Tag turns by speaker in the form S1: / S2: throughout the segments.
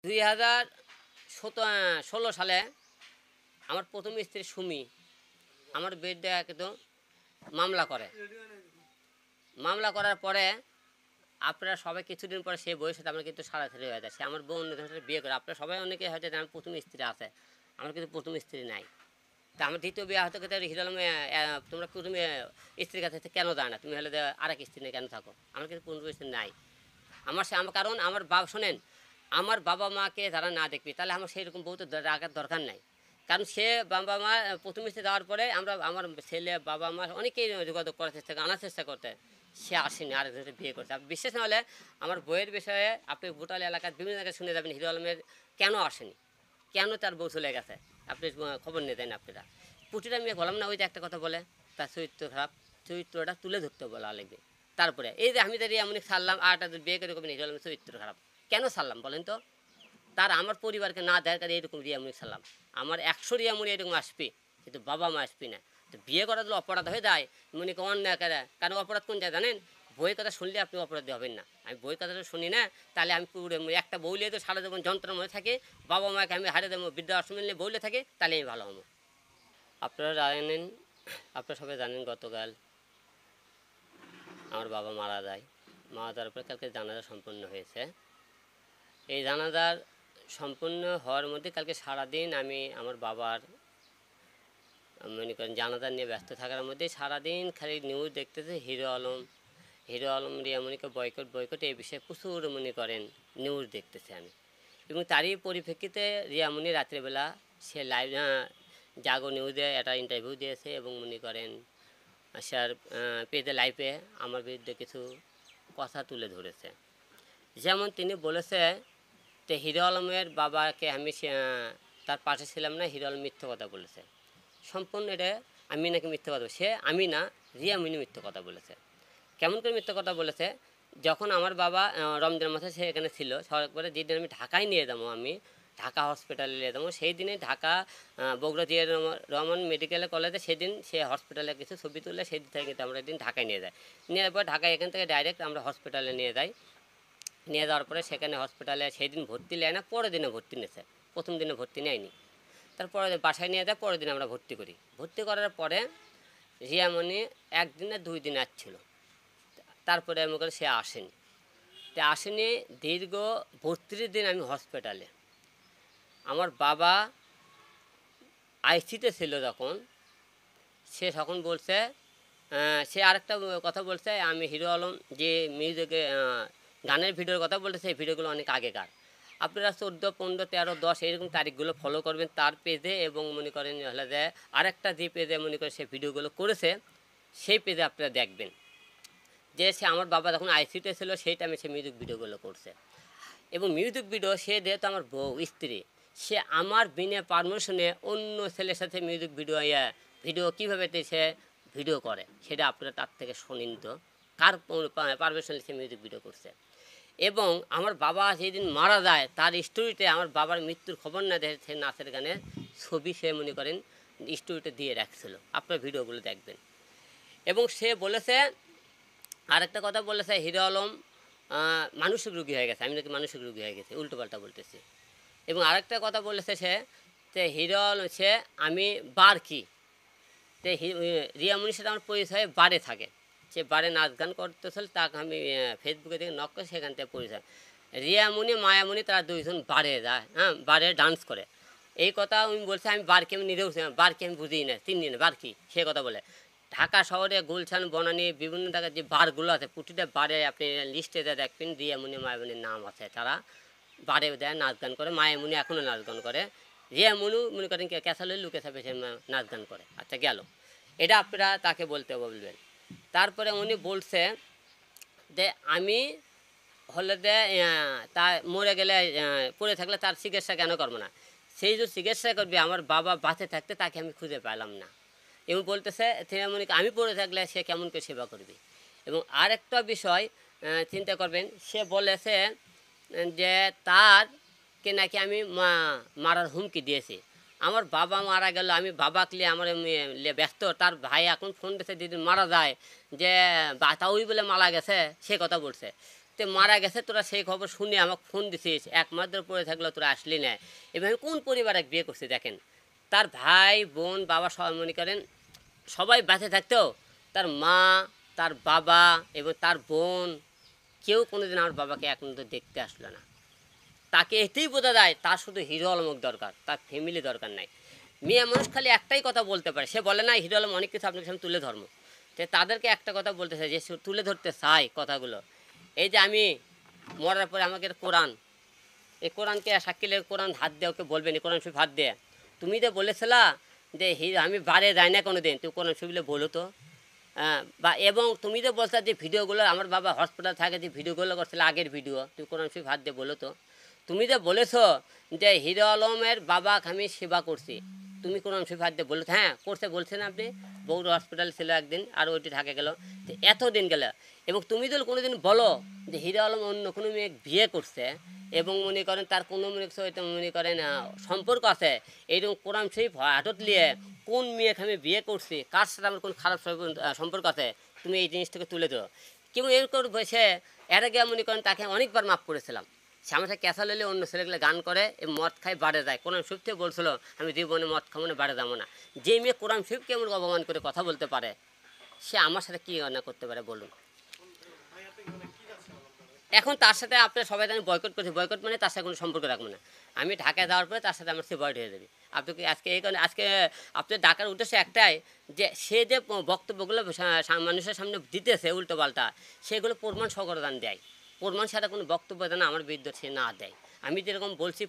S1: 2016 সালে আমার প্রথম স্ত্রী সুমি আমার বিরুদ্ধে একদম মামলা করার পরে আপনারা সবাই কিছুদিন পরে সেই বইয়ের সাথে আমার কিন্তু সারাসারি হয়ে যায়। সে আমার বউ অন্য ধরনের বিয়ে করে। আপনারা সবাই অনেকে হয়তো আমার প্রথম স্ত্রী আছে, আমার কিন্তু প্রথম স্ত্রী নাই। তা আমার দ্বিতীয় বিয়ে হতে গেলে হিরো আলম তোমরা প্রথমে স্ত্রীর কাছে কেন যায় না, তুমি হলে আরেক স্ত্রী নিয়ে কেন থাকো? আমার কিন্তু প্রথম স্ত্রী নাই। আমার কারণ আমার বাবা শোনেন, আমার বাবা মাকে যারা না দেখবি তাহলে আমার সেই রকম বউ তো রাখার দরকার নাই। কারণ সে বাবা মা প্রথম স্ত্রী যাওয়ার পরে আমার ছেলে বাবা মা অনেকেই যোগাযোগ করার চেষ্টা আনার চেষ্টা করতে, সে আসেনি, আরেকজনকে বিয়ে করছে। আপনি বিশ্বাস না হলে আমার বইয়ের বিষয়ে আপনি ভোটাল এলাকার বিভিন্ন জায়গায় শুনে যাবেন হিরো আলমের কেন আসেনি, কেন তার বউ চলে গেছে, আপনি খবর নিয়ে দেন। আপনারা প্রতিটা মেয়ে বললাম না, ওই যে একটা কথা বলে তার চরিত্র খারাপ, চরিত্রটা তুলে ধরতে বলা লাগবে। তারপরে এই যে আমি তাদের এমনই ছাড়লাম, আরটা বিয়ে করে হিরো আলমের চরিত্র খারাপ কেন ছাড়লাম বলেন তো? তার আমার পরিবারকে না দেয় কারণে এরকম রিয়ামুনি ছাড়লাম। আমার 100 রিয়ামুনি এরকম আসবে, কিন্তু বাবা মা আসবি না। তো বিয়ে করা দিলে অপরাধ হয়ে যায়, মনে করেন অন্যায় করে। কারণ অপরাধ কোন যায় জানেন? বইয়ের কথা শুনলে আপনি অপরাধী হবেন না। আমি বইয়ের কথাটা শুনি না, তাহলে আমি পুরো একটা বউলে তো সারা জীবন যন্ত্রণার মধ্যে থাকে, বাবা মাকে আমি হারিয়ে দেবো, বৃদ্ধাশ্রমে নিয়ে বউলে থাকে, তাহলে আমি ভালো হবো। আপনারা জানেন, আপনারা সবাই জানেন গতকাল আমার বাবা মারা যায়। মারা যাওয়ার পরে কালকে জানাজা সম্পন্ন হয়েছে। এই জানাজার সম্পূর্ণ হওয়ার মধ্যে কালকে সারাদিন আমি আমার বাবার মনে করেন জানাজা নিয়ে ব্যস্ত থাকার মধ্যে সারাদিন খালি নিউজ দেখতেছে হিরো আলম রিয়ামণিকে বয়কট এই বিষয়ে প্রচুর মনে করেন নিউজ দেখতেছে আমি। এবং তারই পরিপ্রেক্ষিতে রিয়ামণি রাত্রেবেলা সে লাইভ জাগো নিউজে একটা ইন্টারভিউ দিয়েছে এবং মনে করেন স্যার পেজে লাইভে আমার বিরুদ্ধে কিছু কথা তুলে ধরেছে। যেমন তিনি বলেছে যে হিরো আলমের বাবাকে আমি তার পাশে ছিলাম না, হিরো আলম মিথ্যে কথা বলেছে। সম্পূর্ণ এটা আমি নাকি মিথ্যে কথা, সে আমি না, রিয়ামণি মিথ্যে কথা বলেছে। কেমন করে মিথ্যে কথা বলেছে? যখন আমার বাবা রমজান মাসে সে এখানে ছিল, সরকার করে যেদিন আমি ঢাকায় নিয়ে যাবো, আমি ঢাকা হসপিটালে নিয়ে যাবো, সেই দিনে ঢাকা বগুড়া জিয়া রহমান মেডিকেল কলেজে সেদিন সে হসপিটালে কিছু ছবি তুললে সেই দিন থেকে কিন্তু আমরা একদিন ঢাকায় নিয়ে যাই। নিয়ে যাওয়ার পর ঢাকায় এখান থেকে ডাইরেক্ট আমরা হসপিটালে নিয়ে যাই। নিয়ে যাওয়ার পরে সেখানে হসপিটালে সেই দিন ভর্তি নেয় না, পরের দিনে ভর্তি নিয়েছে। প্রথম দিনে ভর্তি নেয়নি, তারপরে বাসায় নিয়ে যায়, পরের দিন আমরা ভর্তি করি। ভর্তি করার পরে রিয়ামণি 1 দিনে 2 দিন আসছিলো, তারপরে আমি করে সে আসেনি। তো আসেনি দীর্ঘ 32 দিন আমি হসপিটালে। আমার বাবা আইসিতে ছিল যখন, সে তখন বলছে, সে আরেকটা কথা বলছে, আমি হিরো আলম যে মিউজিকে গানের ভিডিওর কথা বলতেছে, এই ভিডিওগুলো অনেক আগেকার। আপনারা 14, 15, 13, 10 এরকম তারিখগুলো ফলো করবেন তার পেজে, এবং মনে করেন হলে যে আরেকটা যে পেজে মনে করেন সে ভিডিওগুলো করেছে, সেই পেজে আপনারা দেখবেন যে সে আমার বাবা যখন আইসিতে ছিল সেই টাইমে সে মিউজিক ভিডিওগুলো করছে। এবং মিউজিক ভিডিও সে যেহেতু আমার বউ স্ত্রী, সে আমার বিনা পারমিশনে অন্য ছেলের সাথে মিউজিক ভিডিও কীভাবে সে ভিডিও করে সেটা আপনারা তার থেকে শুনিন তো, কার পারমিশনে সে মিউজিক ভিডিও করছে। এবং আমার বাবা যেদিন মারা যায় তার স্টোরিতে আমার বাবার মৃত্যুর খবর না দেখে সে নাচের গানের ছবি সে মনে করেন স্টোরিতে দিয়ে রাখছিল, আপনার ভিডিওগুলো দেখবেন। এবং সে বলেছে আরেকটা কথা বলেছে, হিরো আলম মানসিক রোগী হয়ে গেছে, আমি নাকি মানসিক রোগী হয়ে গেছে, উল্টোপাল্টা বলতেছি। এবং আরেকটা কথা বলেছে সে যে হিরো আলম সে আমি বার কি, তো রিয়ামণির সাথে আমার পরিচয় বারে থাকে, সে বারে নাচ গান করতেছিল, তাকে আমি ফেসবুকে থেকে নক করে সেখান থেকে পরিচয়। রিয়ামণি মায়ামণি তারা 2 জন বারে যায়, বারে ডান্স করে। এই কথা আমি বলছি, আমি বারকে আমি নিজেও বারকে আমি বুঝি না, 3 দিনে বার কি সে কথা বলে। ঢাকা শহরে গুলশান বনানী বিভিন্ন জায়গায় যে বারগুলো আছে, প্রতিটা বারে আপনি লিস্টে দেখবেন রিয়ামণি মায়ামণির নাম আছে, তারা বারে দেয় নাচ গান করে। মায়ামণি এখনও নাচ গান করে, রিয়ামণি মনে করেন ক্যাসালের লুকে থাকবে সে নাচ গান করে। আচ্ছা গেল, এটা আপনারা তাকে বলবেন। তারপরে উনি বলছে যে আমি হলে যে তা মরে গেলে পড়ে থাকলে তার চিকিৎসা কেন করবো না, সেই যে চিকিৎসা করবে আমার বাবা বাঁচে থাকতে তাকে আমি খুঁজে পেলাম না। এবং বলতেছে আমি পড়ে থাকলে সে কেমন করে সেবা করবে। এবং আরেকটা বিষয় চিন্তা করবেন, সে বলেছে যে তারকে নাকি আমি মারার হুমকি দিয়েছি। আমার বাবা মারা গেল, আমি বাবাকে আমার ব্যস্ত, তার ভাই এখন ফোন দিয়েছে দিদি মারা যায় যে তাওই বলে মারা গেছে, সে কথা বলছে। তো মারা গেছে, তোরা সেই খবর শুনে আমাকে ফোন দিছিস, 1 মাস ধরে পড়ে থাকলো, তোরা আসলি না। এবার আমি কোন পরিবারে বিয়ে করছি দেখেন, তার ভাই বোন বাবা সবাই মনে করেন সবাই বেঁচে থাকতেও তার মা, তার বাবা এবং তার বোন কেউ কোনোদিন আমার বাবাকে এখন তো দেখতে আসলো না। তাকে এতেই বোঝা যায় তার শুধু হিরো আলমক দরকার, তার ফ্যামিলি দরকার নাই। মেয়ে মানুষ খালি একটাই কথা বলতে পারে, সে বলে না হিরো আলম অনেক কিছু আপনার সামনে তুলে ধরবো। তো তাদেরকে একটা কথা বলতে চাই যে তুলে ধরতে চাই কথাগুলো, এই যে আমি মরার পরে আমাকে কোরআন, এই কোরআনকে সাক্ষীলে কোরআন হাত দিয়ে ওকে বলবেন এই কোরআন শরীফ হাত দিয়ে, তুমি তো বলেছিলা যে আমি বারে যাই না কোনো দিন, তুমি কোরআন শরীফে বলো তো। বা এবং তুমি তো বলছো যে ভিডিওগুলো আমার বাবা হসপিটাল থাকে যে ভিডিওগুলো করছিল আগের ভিডিও, তুমি কোরআন শরীফ হাত দিয়ে বলো তো। তুমি তো বলেছো যে হিরো আলমের বাবাকে আমি সেবা করছি, তুমি কোরআন শরীফ হাত দিয়ে বলো। হ্যাঁ করছে, বলছেন আপনি, বউর হসপিটাল ছিল একদিন আর ওইটি থাকে গেল, তো এতদিন গেল। এবং তুমি তো কোনোদিন বলো যে হিরো আলম অন্য কোনো মেয়ে বিয়ে করছে এবং মনে করেন তার কোনো মনে করেন সম্পর্ক আছে, এইরকম কোরআন শরীফ হাতত নিয়ে কোন মেয়েকে আমি বিয়ে করছি, কার সাথে আমার কোন খারাপ সম্পর্ক আছে, তুমি এই জিনিসটাকে তুলে দাও। কেউ এরকম বসে এর আগে মনে করেন তাকে অনেকবার মাফ করেছিলাম, সে আমার সাথে ক্যাসা লইলে অন্য ছেলেগুলো গান করে মদ খাই বাড়ে যায়, কোরআন শরীফ থেকে বলছিল আমি জীবনে মদ খাবো না, বাড়ে যাবো না। যে মেয়ে কোরআন শরীফকে এমন অপমান করে কথা বলতে পারে, সে আমার সাথে কী না করতে পারে বলুন। এখন তার সাথে আপনার সবাই আমি বয়কট করছি, বয়কট মানে তার সাথে কোনো সম্পর্ক রাখবো না। আমি ঢাকায় যাওয়ার পরে তার সাথে আমার সেপারেট হয়ে যাবে। আপনাকে আজকে এই কারণে আজকে আপনার ডাকার উদ্দেশ্য একটাই, যে সে যে বক্তব্যগুলো মানুষের সামনে দিতেছে উল্টো পাল্টা, সেগুলো প্রমাণ সহকারে দেয়, প্রমাণ ছাড়া কোনো বক্তব্য যেন আমার বিরুদ্ধে সে না দেয়। আমি যেরকম বলছি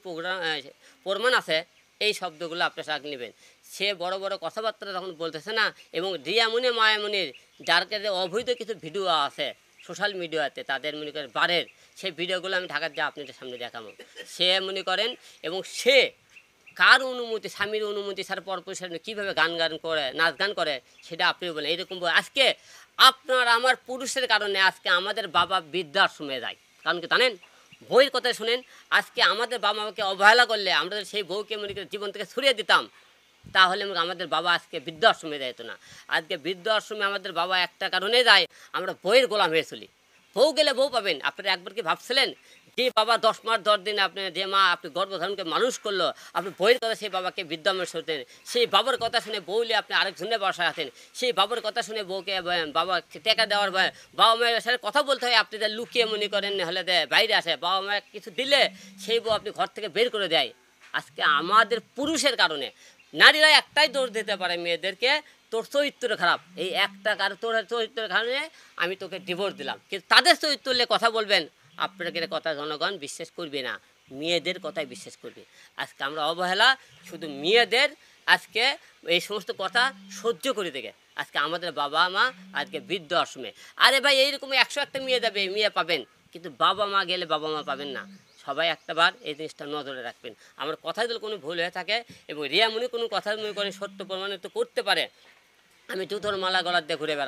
S1: প্রমাণ আছে, এই শব্দগুলো আপনার সাথে নেবেন। সে বড় বড় কথাবার্তা তখন বলতেছে না, এবং রিয়ামুনি মায়ামুনির যার কাছে অবৈধ কিছু ভিডিও আছে সোশ্যাল মিডিয়াতে তাদের মনে করেন বারের, সেই ভিডিওগুলো আমি ঢাকার দিয়ে আপনাদের সামনে দেখাবো। সে মনে করেন এবং সে কার অনুমতি, স্বামীর অনুমতি ছাড়া পরপুরুষের সামনে কীভাবে গান করে নাচ গান করে সেটা আপনি বলেন। এইরকম আজকে আপনার আমার পুরুষের কারণে আজকে আমাদের বাবা বৃদ্ধাশ্রমে যায়, কারণ কি জানেন, বইয়ের কথা শুনেন, আজকে আমাদের বাবা মাকে অবহেলা করলে আমরা সেই বউকে মনে করে জীবন থেকে ছড়িয়ে দিতাম, তাহলে আমাদের বাবা আজকে বৃদ্ধাশ্রমে যেত না। আজকে বৃদ্ধাশ্রমে আমাদের বাবা একটা কারণে যায়, আমরা বইয়ের গোলাম হয়ে চলি। বউ গেলে বউ পাবেন, আপনারা একবার কি ভাবছিলেন যে বাবা 10 মাস 10 দিন আপনি যে মা আপনি গর্ভধারণকে মানুষ করলো, আপনি বইয়ের কথা সেই বাবাকে বৃদ্ধাশ্রমে শুনতেন, সেই বাবার কথা শুনে বউলে আপনি আরেকজনের বাসায় আছেন, সেই বাবার কথা শুনে বউকে বাবা টেকা দেওয়ার বাবা মায়ের সাথে কথা বলতে হয়, আপনি লুকিয়ে মনে করেন হলে বাইরে আসে, বাবা মায়ের কিছু দিলে সেই বউ আপনি ঘর থেকে বের করে দেয়। আজকে আমাদের পুরুষের কারণে নারীরা একটাই দোষ দিতে পারে মেয়েদেরকে, তোর চরিত্র খারাপ, এই একটা কারণ তোর চরিত্রের কারণে আমি তোকে ডিভোর্স দিলাম। কিন্তু তাদের চরিত্র নিয়ে কথা বলবেন, আপনাদের কথা জনগণ বিশ্বাস করবে না, মেয়েদের কথাই বিশ্বাস করবে। আজকে আমরা অবহেলা শুধু মেয়েদের আজকে এই সমস্ত কথা সহ্য করে থেকে আজকে আমাদের বাবা মা আজকে বৃদ্ধাশ্রমে। আরে ভাই এইরকম 101টা মেয়ে যাবে, মেয়ে পাবেন, কিন্তু বাবা মা গেলে বাবা মা পাবেন না। সবাই একটাবার এই জিনিসটা নজরে রাখবেন। আমার কথায় যদি কোনো ভুল হয়ে থাকে এবং রিয়ামণি কোনো কথা মনে করেন সত্য প্রমাণিত করতে পারে, আমি জুতোর মালা গলার দিয়ে ঘুরে বেড়াবো।